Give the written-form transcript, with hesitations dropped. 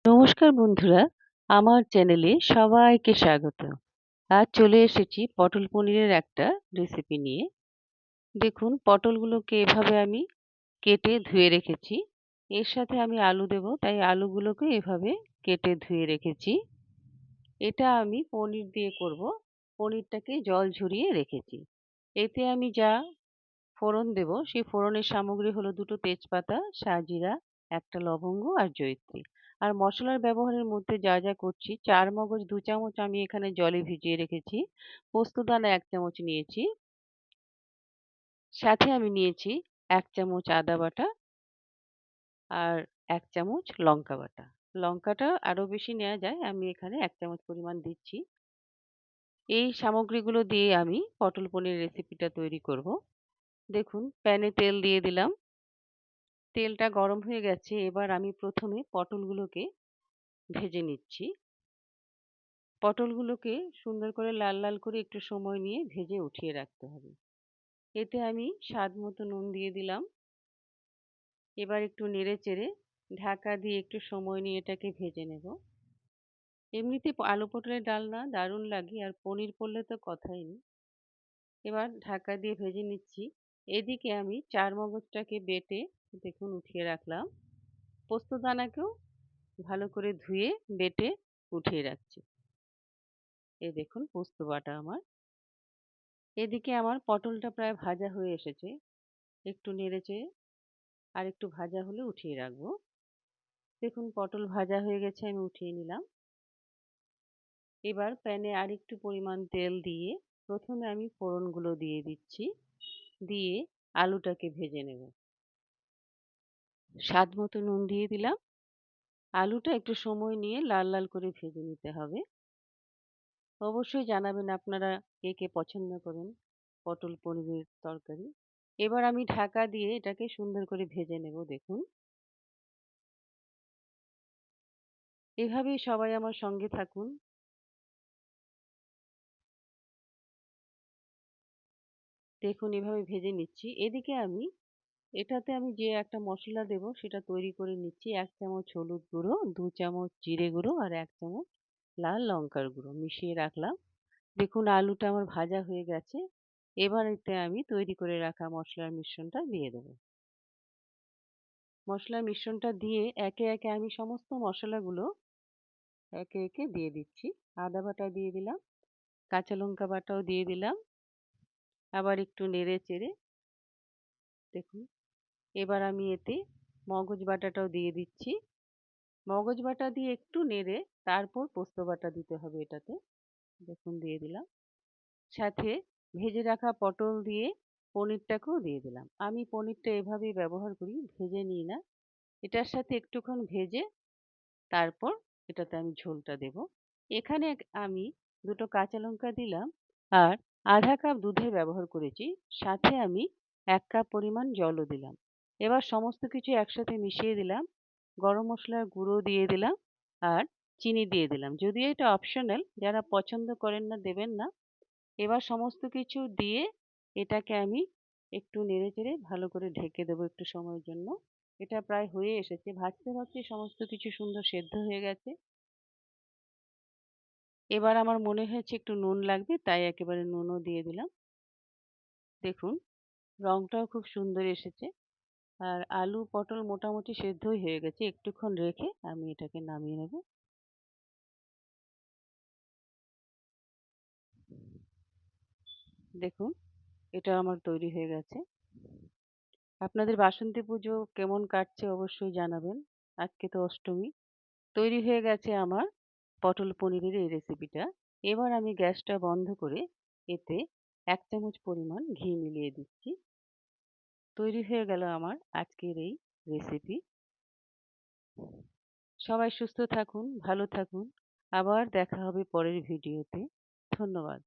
নমস্কার বন্ধুরা, আমার চ্যানেলে সবাইকে স্বাগত। আজ চলে এসেছি পটল পনিরের একটা রেসিপি নিয়ে। দেখুন, পটলগুলোকে এভাবে আমি কেটে ধুয়ে রেখেছি। এর সাথে আমি আলু দেব, তাই আলুগুলোকে এভাবে কেটে ধুয়ে রেখেছি। এটা আমি পনির দিয়ে করব। পনিরটাকে জল ঝরিয়ে রেখেছি। এতে আমি যা ফোড়ন দেব, সেই ফোড়নের সামগ্রী হলো 2টো তেজপাতা, সাজিরা, একটা লবঙ্গ আর জয়িত্রী। আর মশলার ব্যবহারের মধ্যে যা যা করছি, 4 মগজ 2 চামচ আমি এখানে জলে ভিজিয়ে রেখেছি, পোস্তদানা 1 চামচ নিয়েছি, সাথে আমি নিয়েছি 1 চামচ আদা বাটা আর 1 চামচ লঙ্কা বাটা। লঙ্কাটা আরো বেশি নেওয়া যায়, আমি এখানে 1 চামচ পরিমাণ দিচ্ছি। এই সামগ্রীগুলো দিয়ে আমি পটল পনির রেসিপিটা তৈরি করব। দেখুন, প্যানে তেল দিয়ে দিলাম। তেলটা গরম হয়ে গেছে। এবার আমি প্রথমে পটলগুলোকে ভেজে নিচ্ছি। পটলগুলোকে সুন্দর করে লাল লাল করে একটু সময় নিয়ে ভেজে উঠিয়ে রাখতে হবে। এতে আমি স্বাদ মতো নুন দিয়ে দিলাম। এবার একটু নেড়ে চেড়ে ঢাকা দিয়ে একটু সময় নিয়ে এটাকে ভেজে নেব। এমনিতে আলু পটলের ডালনা দারুণ লাগে, আর পনির পড়লে তো কথাই নেই। এবার ঢাকা দিয়ে ভেজে নিচ্ছি। এদিকে আমি 4 মগজটাকে বেটে দেখুন উঠিয়ে রাখলাম। পোস্তদানাকেও ভালো করে ধুয়ে বেটে উঠিয়ে রাখছি। এই দেখুন পোস্ত বাটা আমার। এদিকে আমার পটলটা প্রায় ভাজা হয়ে এসেছে। একটু নেড়েচেড়ে আর একটু ভাজা হলে উঠিয়ে রাখবো। দেখুন পটল ভাজা হয়ে গেছে, আমি উঠিয়ে নিলাম। এবার প্যানে আরেকটু পরিমাণ তেল দিয়ে প্রথমে আমি ফোড়নগুলো দিয়ে দিচ্ছি। দিয়ে আলুটাকে ভেজে নেব। স্বাদ মতো নুন দিয়ে দিলাম। আলুটা একটু সময় নিয়ে লাল লাল করে ভেজে নিতে হবে। অবশ্যই জানাবেন আপনারা কে কে পছন্দ করেন পটল পনিরের তরকারি। এবার আমি ঢাকা দিয়ে এটাকে সুন্দর করে ভেজে নেব। দেখুন, এভাবেই সবাই আমার সঙ্গে থাকুন। দেখুন এভাবে ভেজে নিচ্ছি। এদিকে আমি এটাতে আমি যে একটা মশলা দেব সেটা তৈরি করে নিচ্ছি। 1 চামচ হলুদ গুঁড়ো, 2 চামচ জিরে গুঁড়ো আর 1 চামচ লাল লঙ্কার গুঁড়ো মিশিয়ে রাখলাম। দেখুন আলুটা আমার ভাজা হয়ে গেছে। এবার এতে আমি তৈরি করে রাখা মশলার মিশ্রণটা দিয়ে দেব। মশলার মিশ্রণটা দিয়ে একে একে আমি সমস্ত মশলাগুলো একে একে দিয়ে দিচ্ছি। আদা বাটা দিয়ে দিলাম, কাঁচা লঙ্কা বাটাও দিয়ে দিলাম। আবার একটু নেড়ে চেড়ে দেখুন, এবার আমি এতে মগজ বাটাটাও দিয়ে দিচ্ছি। মগজ বাটা দিয়ে একটু নেড়ে তারপর পোস্ত বাটা দিতে হবে এটাতে। দেখুন দিয়ে দিলাম। সাথে ভেজে রাখা পটল দিয়ে পনিরটাকেও দিয়ে দিলাম। আমি পনিরটা এভাবেই ব্যবহার করি, ভেজে নিই না। এটার সাথে একটুক্ষণ ভেজে তারপর এটাতে আমি ঝোলটা দেব। এখানে আমি 2টো কাঁচা লঙ্কা দিলাম আর আধা কাপ দুধের ব্যবহার করেছি। সাথে আমি 1 কাপ পরিমাণ জলও দিলাম। এবার সমস্ত কিছু একসাথে মিশিয়ে দিলাম। গরম মশলার গুঁড়ো দিয়ে দিলাম আর চিনি দিয়ে দিলাম। যদিও এটা অপশনাল, যারা পছন্দ করেন না দেবেন না। এবার সমস্ত কিছু দিয়ে এটাকে আমি একটু নেড়েচেড়ে ভালো করে ঢেকে দেবো একটু সময়ের জন্য। এটা প্রায় হয়ে এসেছে। ভাজতে ভাজতে সমস্ত কিছু সুন্দর সেদ্ধ হয়ে গেছে। এবার আমার মনে হয়েছে একটু নুন লাগবে, তাই একেবারে নুনও দিয়ে দিলাম। দেখুন রংটাও খুব সুন্দর এসেছে। আর আলু পটল মোটামুটি সেদ্ধই হয়ে গেছে। একটুক্ষণ রেখে আমি এটাকে নামিয়ে নেব। দেখুন এটা আমার তৈরি হয়ে গেছে। আপনাদের বাসন্তী পুজো কেমন কাটছে অবশ্যই জানাবেন। আজকে তো অষ্টমী। তৈরি হয়ে গেছে আমার পটল পনিরের এই রেসিপিটা। এবার আমি গ্যাসটা বন্ধ করে এতে 1 চামচ পরিমাণ ঘি মিলিয়ে দিচ্ছি। তৈরি হয়ে গেল আমার আজকের এই রেসিপি। সবাই সুস্থ থাকুন, ভালো থাকুন। আবার দেখা হবে পরের ভিডিওতে। ধন্যবাদ।